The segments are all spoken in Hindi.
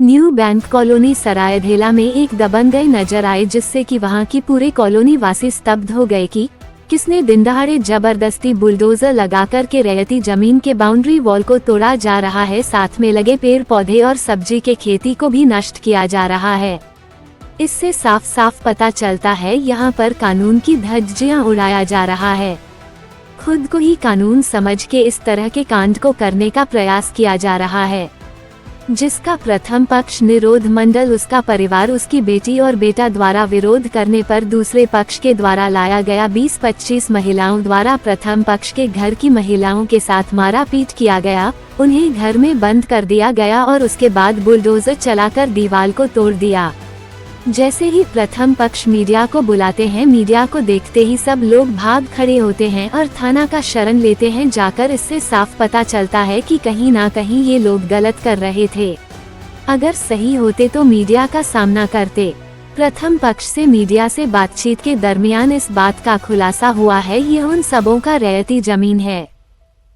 न्यू बैंक कॉलोनी सरायढेला में एक दबंग गए नजर आए, जिससे कि वहां की पूरे कॉलोनी वासी स्तब्ध हो गए कि किसने दिन दहाड़े जबरदस्ती बुलडोजर लगाकर के रैयती जमीन के बाउंड्री वॉल को तोड़ा जा रहा है, साथ में लगे पेड़ पौधे और सब्जी के खेती को भी नष्ट किया जा रहा है। इससे साफ साफ पता चलता है यहाँ पर कानून की धज्जियां उड़ाया जा रहा है। खुद को ही कानून समझ के इस तरह के कांड को करने का प्रयास किया जा रहा है, जिसका प्रथम पक्ष निरोध मंडल, उसका परिवार, उसकी बेटी और बेटा द्वारा विरोध करने पर दूसरे पक्ष के द्वारा लाया गया 20-25 महिलाओं द्वारा प्रथम पक्ष के घर की महिलाओं के साथ मारापीट किया गया, उन्हें घर में बंद कर दिया गया और उसके बाद बुलडोजर चलाकर दीवार को तोड़ दिया। जैसे ही प्रथम पक्ष मीडिया को बुलाते हैं, मीडिया को देखते ही सब लोग भाग खड़े होते हैं और थाना का शरण लेते हैं जाकर। इससे साफ पता चलता है कि कहीं ना कहीं ये लोग गलत कर रहे थे। अगर सही होते तो मीडिया का सामना करते। प्रथम पक्ष से मीडिया से बातचीत के दरमियान इस बात का खुलासा हुआ है, ये उन सबों का रैयती जमीन है।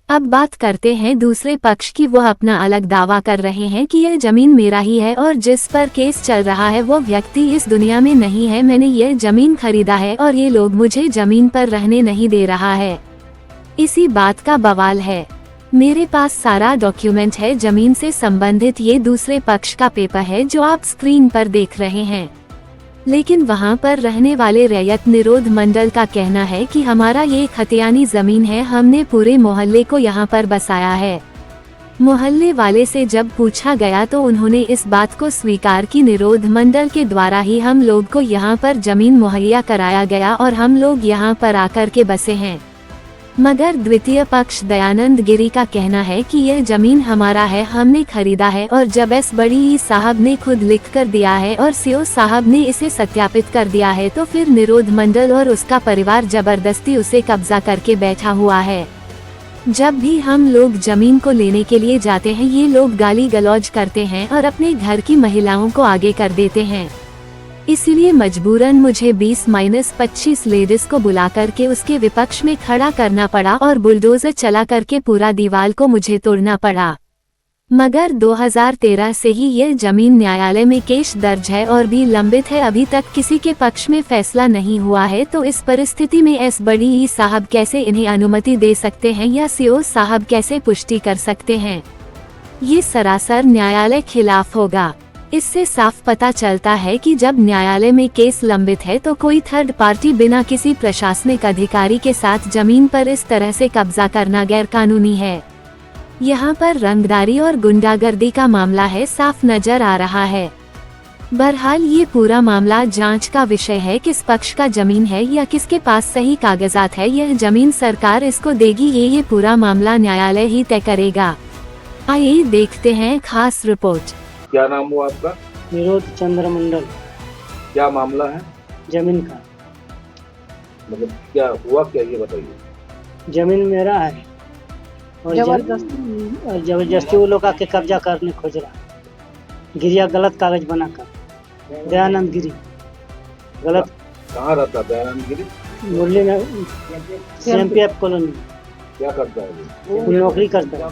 अब बात करते हैं दूसरे पक्ष की। वह अपना अलग दावा कर रहे हैं कि यह जमीन मेरा ही है और जिस पर केस चल रहा है वो व्यक्ति इस दुनिया में नहीं है। मैंने यह जमीन खरीदा है और ये लोग मुझे जमीन पर रहने नहीं दे रहा है। इसी बात का बवाल है। मेरे पास सारा डॉक्यूमेंट है जमीन से संबंधित। ये दूसरे पक्ष का पेपर है जो आप स्क्रीन पर देख रहे हैं। लेकिन वहां पर रहने वाले रैयत निरोध मंडल का कहना है कि हमारा ये खतियानी जमीन है, हमने पूरे मोहल्ले को यहाँ पर बसाया है। मोहल्ले वाले से जब पूछा गया तो उन्होंने इस बात को स्वीकार की निरोध मंडल के द्वारा ही हम लोग को यहाँ पर जमीन मुहैया कराया गया और हम लोग यहाँ पर आकर के बसे हैं। मगर द्वितीय पक्ष दयानंद गिरी का कहना है कि यह जमीन हमारा है, हमने खरीदा है और जब एस बड़ी ई साहब ने खुद लिख कर दिया है और सीओ साहब ने इसे सत्यापित कर दिया है, तो फिर निरोध मंडल और उसका परिवार जबरदस्ती उसे कब्जा करके बैठा हुआ है। जब भी हम लोग जमीन को लेने के लिए जाते हैं, ये लोग गाली गलौज करते हैं और अपने घर की महिलाओं को आगे कर देते हैं। इसलिए मजबूरन मुझे 20-25 लेडीज को बुला करके उसके विपक्ष में खड़ा करना पड़ा और बुलडोजर चला करके पूरा दीवार को मुझे तोड़ना पड़ा। मगर 2013 से ही यह जमीन न्यायालय में केस दर्ज है और भी लंबित है, अभी तक किसी के पक्ष में फैसला नहीं हुआ है। तो इस परिस्थिति में एस बड़ी ई साहब कैसे इन्हें अनुमति दे सकते हैं या सीओ साहब कैसे पुष्टि कर सकते हैं? ये सरासर न्यायालय खिलाफ होगा। इससे साफ पता चलता है कि जब न्यायालय में केस लंबित है तो कोई थर्ड पार्टी बिना किसी प्रशासनिक अधिकारी के साथ जमीन पर इस तरह से कब्जा करना गैरकानूनी है। यहाँ पर रंगदारी और गुंडागर्दी का मामला है, साफ नजर आ रहा है। बहरहाल ये पूरा मामला जांच का विषय है। किस पक्ष का जमीन है या किसके पास सही कागजात है, यह जमीन सरकार इसको देगी, ये पूरा मामला न्यायालय ही तय करेगा। आइए देखते हैं खास रिपोर्ट। क्या नाम हुआ आपका? निरोध चंद्र मंडल। क्या मामला है? जमीन का। मतलब क्या हुआ, क्या ये बताइए। जमीन मेरा है और जबरदस्ती वो लोग आके कब्जा करने खोज रहा है। गिरिया गलत कागज बनाकर। दयानंद गिरी गलत। कहाँ रहता है दयानंद गिरी? मुरली में CMPF कॉलोनी। क्या करता है वो? नौकरी करता है,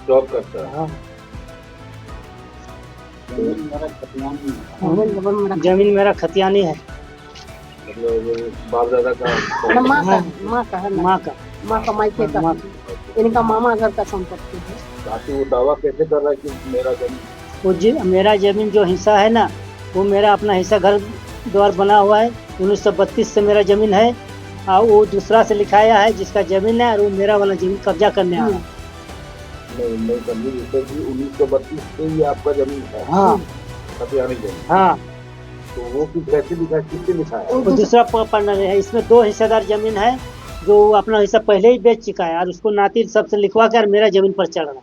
जॉब करता है। हाँ। जमीन मेरा खतियानी है। मतलब बाप दादा का? माँ का मायके का, इनका मामा घर का संपत्ति है। ताकि वो दावा कैसे कर रहा है कि मेरा जमीन? वो मेरा जमीन जो हिस्सा है ना, वो मेरा अपना हिस्सा घर द्वार बना हुआ है। 1932 से मेरा जमीन है और वो दूसरा से लिखाया है जिसका जमीन है और वो मेरा वाला जमीन कब्जा करने आया। नहीं समझी, 1932 से ये आपका जमीन है? हाँ। खतियानी जमीन। हाँ। तो वो कैसे लिखा है, किससे लिखा है? वो दूसरा पार्टनर है। इसमें 2 हिस्सेदार जमीन है जो अपना हिस्सा पहले ही बेच चुका है और उसको नाती सबसे लिखवा कर मेरा जमीन पर चढ़ रहा है।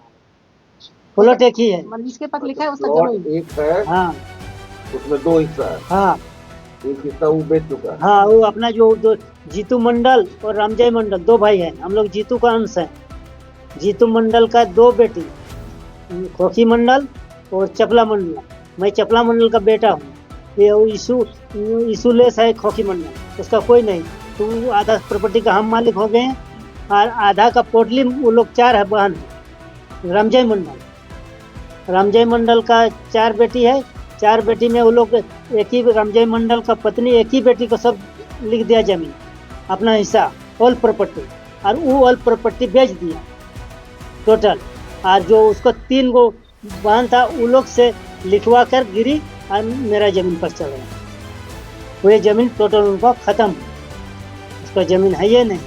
प्लॉट एक ही है, जिसके पास लिखा है उसका प्लॉट जमीन एक है। हाँ। उसमें 2 हिस्सा है। हाँ। एक हिस्सा वो बेच चुका है। हाँ, वो अपना जो जीतू मंडल और रामजय मंडल 2 भाई हैं। हम लोग जीतू का अंश है। जीतू मंडल का 2 बेटी, खोखी मंडल और चपला मंडल। मैं चपला मंडल का बेटा हूँ। ये ईसुलेस है खोखी मंडल, उसका कोई नहीं। तो आधा प्रॉपर्टी का हम मालिक हो गए हैं और आधा का पोटली वो लोग 4 है बहन। रामजय मंडल रामजय मंडल का 4 बेटी है। 4 बेटी में वो लोग एक ही रामजय मंडल का पत्नी एक ही बेटी को सब लिख दिया जमीन अपना हिस्सा ऑल प्रॉपर्टी, और वो ऑल प्रॉपर्टी बेच दिया टोटल। और जो उसको 3 गो बहन था वो लोग से लिखवा कर गिरी और मेरा जमीन पर चल गया। वो ये जमीन टोटल उनका ख़त्म, उसका ज़मीन है ये नहीं,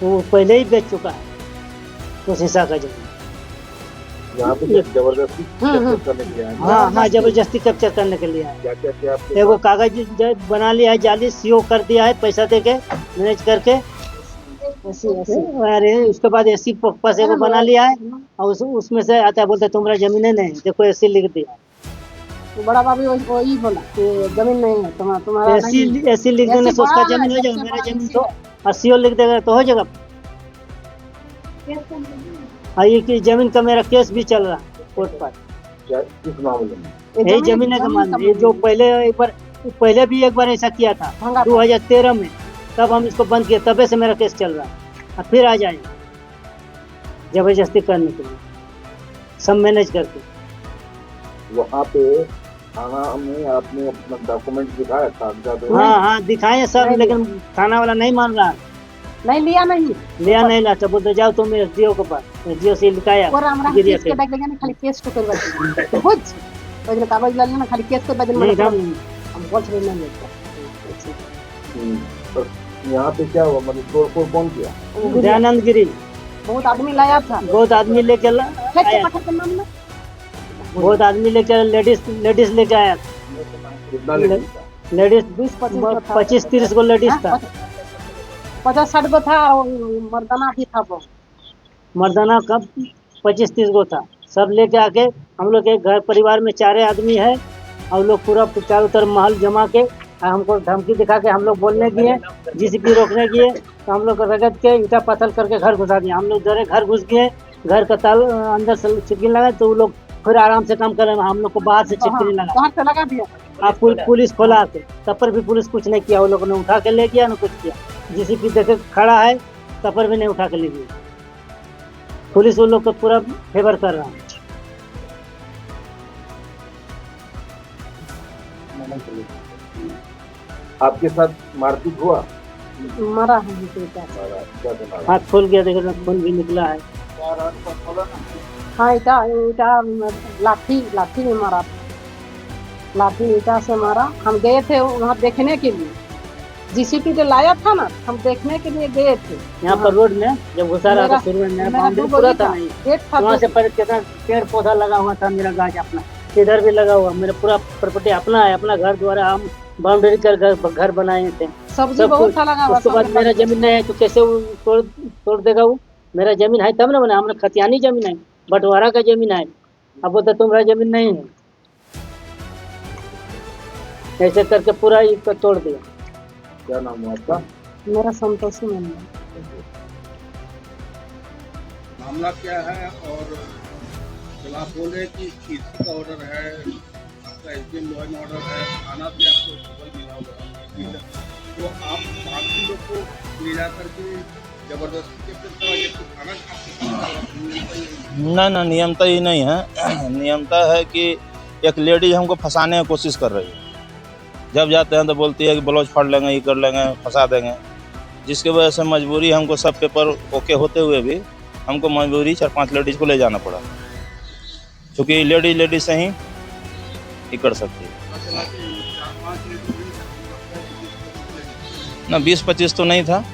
वो पहले ही बेच चुका है उस हिस्सा का जमीन। यहाँ पे जबरदस्ती कैप्चर करने के लिए आए हैं। हाँ, जबरदस्ती कैप्चर करने के लिए आए। क्या क्या क्या आपके एगो कागज बना लिया है, जाली सीओ कर दिया है पैसा दे के मैनेज करके। अरे उसके बाद एसी पास एगो बना लिया है और उसमें से आता है, बोलते तुम्हारा जमीन नहीं, देखो एसी लिख दिया। तो बड़ा बाबू वही बोला कि जमीन नहीं है तुम्हारा एसी लिख देने से उसका जमीन हो जाएगा, मेरा जमीन तो और सीओ लिख देगा तो हो जाएगा। हाँ, ये कि जमीन का मेरा केस भी चल रहा है कोर्ट पर। क्या किस मामले में? यही जमीन का मामला, ये जो पहले भी एक बार ऐसा किया था 2013 में, तब हम इसको बंद किए, तबे से मेरा केस चल रहा है। और फिर आ जाए जबरदस्ती करने के लिए सब मैनेज करके। वहाँ पे थाना में आपने अपना डॉक्यूमेंट दिखाया, कागजात? हाँ दिखाए सब, लेकिन थाना वाला नहीं मान रहा, नहीं लिया नहीं ला। तो बोलते जाओ तुम एसडीओ के पास, एसडीओ से लिखाया गिरिया के। खाली केस तो करवा बुझ ओइ कागज लालिए ना, खाली केस कर बदल में हम बोल रहे नहीं लेता। तो यहाँ पे क्या हुआ, मतलब तोड़फोड़ कौन किया? दयानंद गिरी बहुत आदमी लाया था, बहुत आदमी लेके बहुत आदमी लेकर लेडीज लेके आया। कितना लेडीज था? लेडीज 25-30 को लेडीज था। 50-60 गो था, मर्दाना भी था। वो मर्दाना कब 25-30 गो था, सब लेके आके हम लोग के घर परिवार में 4 आदमी है, और लोग पूरा चारों तरफ महल जमा के हमको धमकी दिखा के हम लोग बोलने गए, जीसीपी रोकने गए, तो हम लोग रगड़ के ईटा पत्थर करके घर घुसा दिया। हम लोग डरे, घर घुस गए, घर का ताल अंदर से चिपकने लगा, तो वो लोग फिर आराम से काम कर रहे हैं, हम लोग को बाहर से चिपकने लगा दिया। आप पुलिस खोला के, तब पर भी पुलिस कुछ नहीं किया, वो लोगों ने उठा के ले गया, ना कुछ किया। जीसीपी देखे खड़ा है, तब पर भी नहीं उठा के ले गया। पुलिस वो लोग को पूरा फेवर कर रहा है। आपके साथ मारपीट हुआ? मरा है क्या बना? हाथ खोल गया, देखो खून भी निकला है। हाँ, ईटा लाठी में मारा, लाठी ईटा से मारा। हम गए थे वहाँ देखने के लिए, जीसीपी तो लाया था ना, हम देखने के लिए गए थे। यहाँ पर रोड में जब घुसा रहा था शुरू में, बाउंड्री पूरा था नहीं, वहाँ से पर कितना पेड़ पौधा लगा हुआ था, मेरा गाछ अपना इधर भी लगा हुआ, मेरा पूरा प्रॉपर्टी अपना है, अपना घर द्वारा हम बाउंड्री कर घर बनाए थे। सब्जी बहुत लगा। उसके बाद मेरा जमीन नहीं है तो कैसे वो तोड़ देगा? वो मेरा जमीन है तब ना बना, हमारा खतियानी जमीन है, बंटवारा का जमीन है। अब बोलते तुम्हारा जमीन नहीं है, ऐसे करके पूरा इसको तोड़ दिया। क्या नाम है आपका? मेरा संतोषी मंडल। मामला क्या है? और जब आप बोल रहे हैं कि ईसी का ऑर्डर है, आपका एसडीएम लॉ एंड ऑर्डर है, थाना से आपको खबर मिला होगा, तो आप बाकी लोग को ले जा करके जबरदस्ती के थाना? ना नियमता ही नहीं है। नियमता है कि एक लेडीज हमको फंसाने की कोशिश कर रही है। जब जाते हैं तो बोलती है कि ब्लाउज फाड़ लेंगे, ये कर लेंगे, फंसा देंगे, जिसकी वजह से मजबूरी हमको सब पेपर ओके होते हुए भी हमको मजबूरी 4-5 लेडीज़ को ले जाना पड़ा, क्योंकि लेडीज से ही कर सकती है। ना 20-25 तो नहीं था।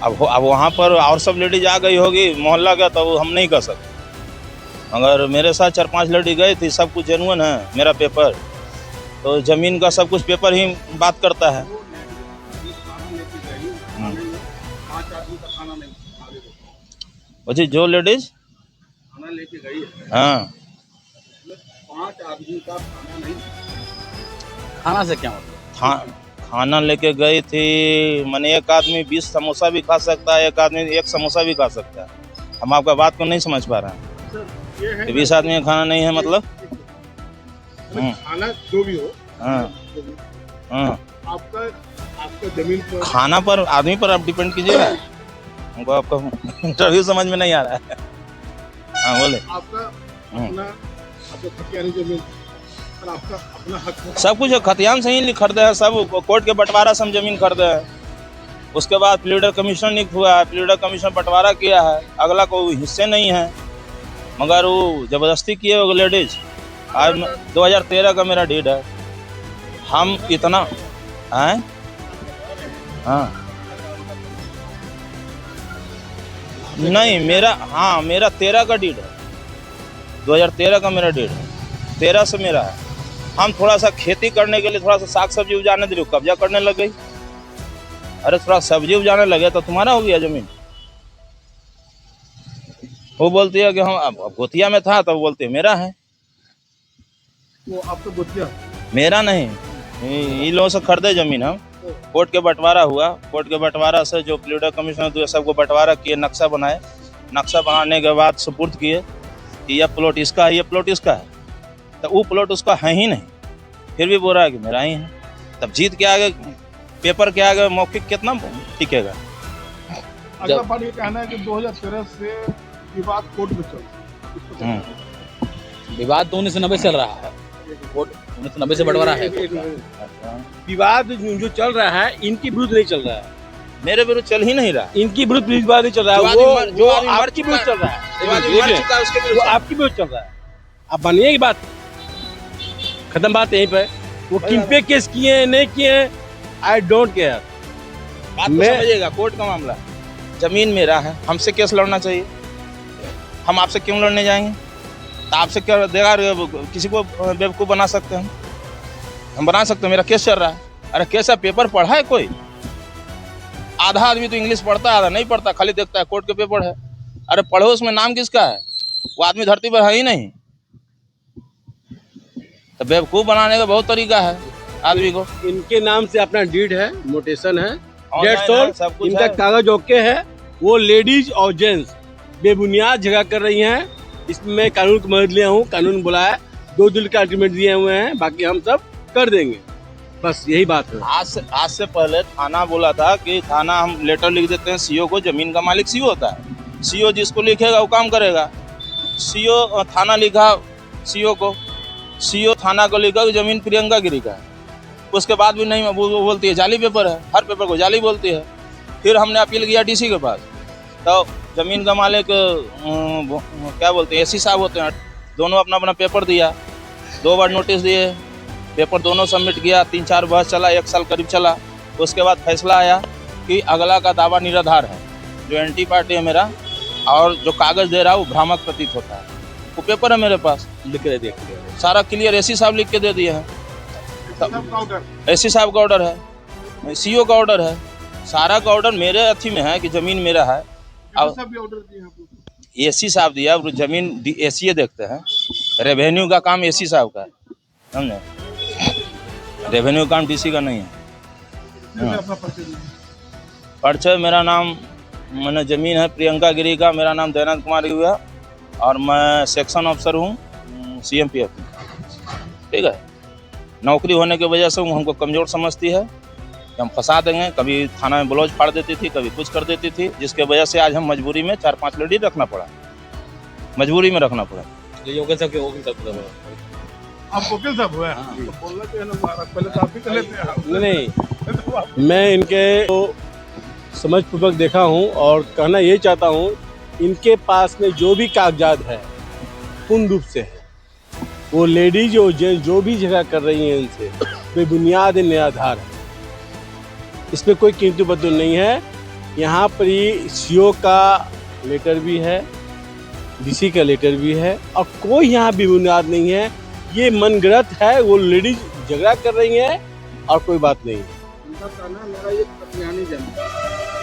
अब वहाँ पर और सब लेडीज आ गई होगी मोहल्ला का, तो हम नहीं कर सकते। अगर मेरे साथ 4-5 लेडीज गई थी, सब कुछ जेन्युइन है मेरा पेपर, तो ज़मीन का सब कुछ पेपर ही बात करता है। जो लेडीज खाना लेके गई है, हाँ, 5 आदमी का खाना नहीं। खाना से क्या मतलब? खाना लेके गई थी, मैंने एक आदमी 20 समोसा भी खा सकता है, एक आदमी 1 समोसा भी खा सकता है। हम आपका बात को नहीं समझ पा रहे हैं। 20 आदमी का खाना नहीं है मतलब? खाना जो भी हो, हाँ, आपका जमीन पर, खाना पर, आदमी पर आप डिपेंड कीजिएगा। हमको आपका इंटरव्यू समझ में नहीं आ रहा है। हाँ बोले। आपका अपना आपको खतियानी जमीन और आपका अपना हक है। सब कुछ खतियान से ही खरीदे हैं, सब कोर्ट के बंटवारा से हम जमीन खरीदे हैं। उसके बाद प्लीडर कमीशन नियुक्त हुआ है, प्लीडर कमीशन बंटवारा किया है, अगला कोई हिस्से नहीं है, मगर वो जबरदस्ती किए वो लेडीज। आज 2013 का मेरा डीड है। हम इतना हैं, हाँ नहीं मेरा 13 का डीड है, 2013 का मेरा डीड है, 13 से मेरा है। हम थोड़ा सा खेती करने के लिए थोड़ा सा साग सब्जी उगाने दे, कब्जा करने लग गई। अरे थोड़ा सब्जी उगाने लगे तो तुम्हारा हो गया जमीन। वो बोलती है कि हम अब गोतिया में था, तब बोलते मेरा है। वो आपका गोतिया मेरा नहीं, इन लोगों से खरीदे जमीन हम। कोर्ट के बंटवारा हुआ, कोर्ट के बंटवारा से जो प्लीडर कमीशनर थे सबको बंटवारा किए, नक्शा बनाए, नक्शा बनाने के बाद सुपुर्द किए कि यह प्लॉट इसका है, ये प्लॉट इसका है। तो वो प्लॉट उसका है ही नहीं, फिर भी बोल रहा है कि मेरा ही है। तब जीत के आगे पेपर के आगे मौखिक कितना टिकेगा। अगला बात ये कहना है कि 2013 से विवाद कोर्ट में चल रहा है। विवाद तो 1990 चल रहा है, कोर्ट 1990 से बंटवारा है। विवाद जो चल रहा है इनके विरुद्ध नहीं चल रहा है, मेरे विरुद्ध चल ही नहीं रहा। इनकी विरुद्ध विवाद नहीं चल रहा है, वो आपकी विरुद्ध चल रहा है, वो आपकी विरुद्ध चल रहा है। आप मानिए की बात, खत्म बात यहीं पे। वो किन पे केस किए नहीं किए, आई डोंट केयर। बात तो समझिएगा, कोर्ट का मामला, जमीन मेरा है, हमसे केस लड़ना चाहिए। हम आपसे क्यों लड़ने जाएंगे? तो आपसे क्या देगा, किसी को बेवकूफ़ बना सकते हैं? हम बना सकते हैं। मेरा केस चल रहा है। अरे कैसा पेपर पढ़ा है कोई? आधा आदमी तो इंग्लिश पढ़ता है, आधा नहीं पढ़ता, खाली देखता है कोर्ट के पेपर है। अरे पढ़ो, उसमें नाम किसका है? वो आदमी धरती पर है ही नहीं। तो बेवकूफ़ बनाने का बहुत तरीका है आदमी को। इनके नाम से अपना डीड है, मोटेशन है, ऑनलाइन है, सब कुछ इनका है। कागज ओके है। वो लेडीज और जेंट्स बेबुनियाद झगड़ा कर रही हैं। इसमें मैं कानून की मदद लिया हूँ, कानून बुलाया, 2 दिन का अल्टीमेट दिए हुए हैं, बाकी हम सब कर देंगे। बस यही बात है। आज से पहले थाना बोला था कि थाना हम लेटर लिख देते हैं सीओ को, जमीन का मालिक सीओ होता है, सीओ जिसको लिखेगा वो काम करेगा। सीओ थाना लिखा सीओ को, सीओ थाना को लिखा कि जमीन प्रियंका गिरी का है। उसके बाद भी नहीं, वो बोलती है जाली पेपर है, हर पेपर को जाली बोलती है। फिर हमने अपील किया डीसी के पास, तो जमीन का मालिक क्या बोलते हैं, एसी साहब होते हैं, दोनों अपना अपना पेपर दिया, 2 बार नोटिस दिए, पेपर दोनों सबमिट किया, 3-4 बहस चला, 1 साल करीब चला। उसके बाद फैसला आया कि अगला का दावा निराधार है, जो एंटी पार्टी है मेरा, और जो कागज़ दे रहा है वो भ्रामक प्रतीत होता है। वो पेपर है मेरे पास, लिख के देख सारा क्लियर एसी साहब लिख के दे दिए हैं। एसी साहब का ऑर्डर है, सीओ का ऑर्डर है, सारा का ऑर्डर मेरे अथी में है कि जमीन मेरा है। एसी साहब दिया, जमीन एसी देखते हैं, रेवेन्यू का काम एसी साहब का है, समझे? रेवेन्यू काम डीसी का नहीं है। परिचय, मेरा नाम, मैंने जमीन है प्रियंका गिरी का, मेरा नाम दयानंद कुमार हुआ और मैं सेक्शन अफसर हूँ CMPF में। ठीक है, नौकरी होने की वजह से वो हमको कमज़ोर समझती है कि हम फंसा देंगे। कभी थाना में ब्लाउज फाड़ देती थी, कभी कुछ कर देती थी, जिसके वजह से आज हम मजबूरी में 4-5 लेडी रखना पड़ा, मजबूरी में रखना पड़ा। आप वकील साहब हुए हैं, तो बोलना चाहिए ना, पहले तो आप ही कर लेते हैं। नहीं, मैं इनके तो समझपूर्वक देखा हूँ और कहना यही चाहता हूँ, इनके पास में जो भी कागजात है पूर्ण रूप से है। वो लेडीज और जेंट्स जो भी झगड़ा कर रही हैं इनसे, वे बुनियाद निराधार है। इसमें कोई कीमती बदल नहीं है। यहाँ पर ही सीओ का लेटर भी है, डीसी का लेटर भी है, और कोई यहाँ भी बुनियाद नहीं है। ये मनगढ़ंत है, वो लेडीज झगड़ा कर रही हैं और कोई बात नहीं है। उनका कहना है मेरा ये खतियानी जमीन,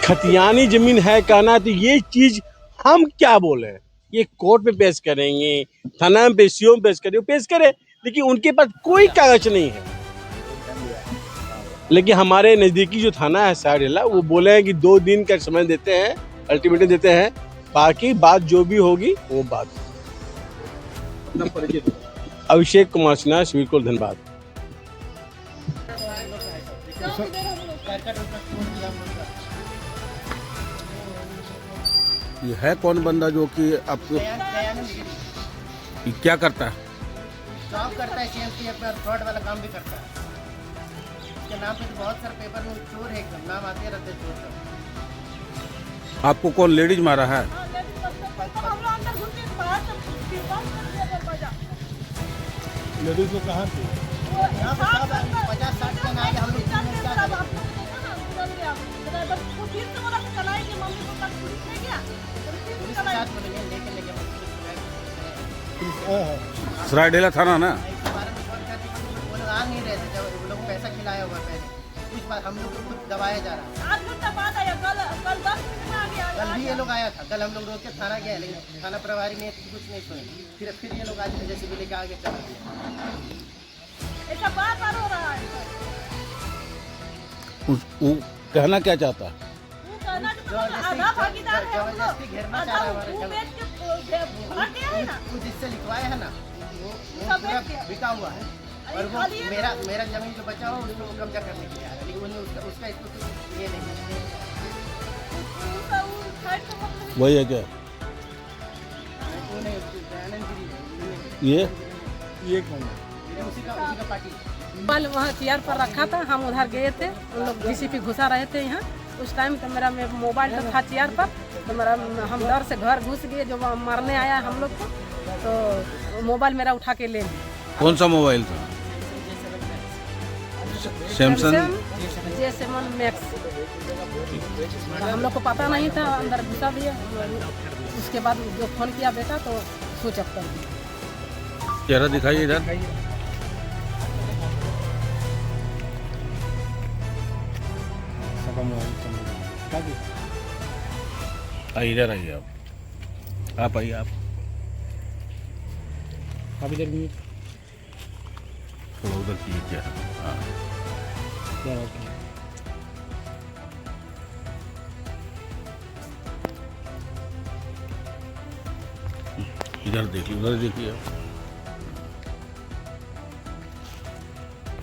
खतियानी जमीन है कहना, तो ये चीज हम क्या बोले? ये कोर्ट में पेश करेंगे, थाना में पेशियों में पेश करें, पेश करें, लेकिन उनके पास कोई कागज नहीं है। लेकिन हमारे नज़दीकी जो थाना है साइडला, वो बोले हैं कि 2 दिन का समय देते हैं, अल्टीमेटम देते हैं, बाकी बात जो भी होगी वो बात। अपना परिचय दो। Abhishek Kumar Sinha, civil court, Dhanbad. ये है कौन बंदा जो कि आपको ये क्या करता है? जॉब करता है CMC पर, फ्रॉड वाला काम भी करता है। इसके नाम पे तो बहुत सारे पेपर में चोर है, एकदम नाम आते रहते चोर का। आपको कौन लेडीज मारा है? लेडीज लोग कहाँ थे? यहाँ पे सब आदमी 50-60 जन आए, हम लोग पुलिस के साथ बोलेंगे, लेके सरायढेला थाना ना? इसके बारे में फोन करके वो लोग आ नहीं रहे थे, जब वो लोग को पैसा खिलाया हुआ पहले, कुछ बात हम लोग को खुद दबाया जा रहा है। 8 घंटा बाद आया, कल 10 मिनट में आ गया। कल भी ये लोग आया था, कल हम लोग रोक के थाना गए, लेकिन थाना प्रभारी ने कुछ नहीं सुने। फिर ये लोग आज जैसे भी लेके आगे चला गया। ऐसा बार-बार हो रहा है। वो कहना क्या चाहता है? वो कहना कि मतलब आधा भागीदार है हम लोग, जबरदस्ती घेरना चाह रहा है हमारे वो जगह। बेच के भाग गया है ना। कुछ जिससे लिखवाया है ना, वो सब पूरा बेच गया। बिका हुआ है, और वो खाली है मेरा जमीन जो बचा हुआ उसको वो कब्जा करने के लिए आया है, लेकिन उन्होंने उसका इसको कुछ ये नहीं है। वो साइड का मतलब वही है क्या? वो नहीं, दयानंद गिरी ये कौन है? है, उसी का पार्टी। बल वहाँ चेयर पर रखा था, हम उधर गए थे, उन लोग जीसीपी घुसा रहे थे यहाँ। उस टाइम तो मेरा मोबाइल तो था चेयर पर, तो मेरा हम डर से घर घुस गए, जो मारने आया हम लोग को, तो मोबाइल मेरा उठा के ले लिया। कौन सा मोबाइल था? Samsung J7 max. हम लोग को पता नहीं था, अंदर घुसा दिया। उसके बाद जो फोन किया बेटा तो स्विच ऑफ कर दिया। चेहरा दिखाइए इधर। इधर आइए आप आइए आप। आप इधर भी थोड़ा उधर कीजिए क्या? हाँ क्या होता है? इधर देखिए, उधर देखिए आप।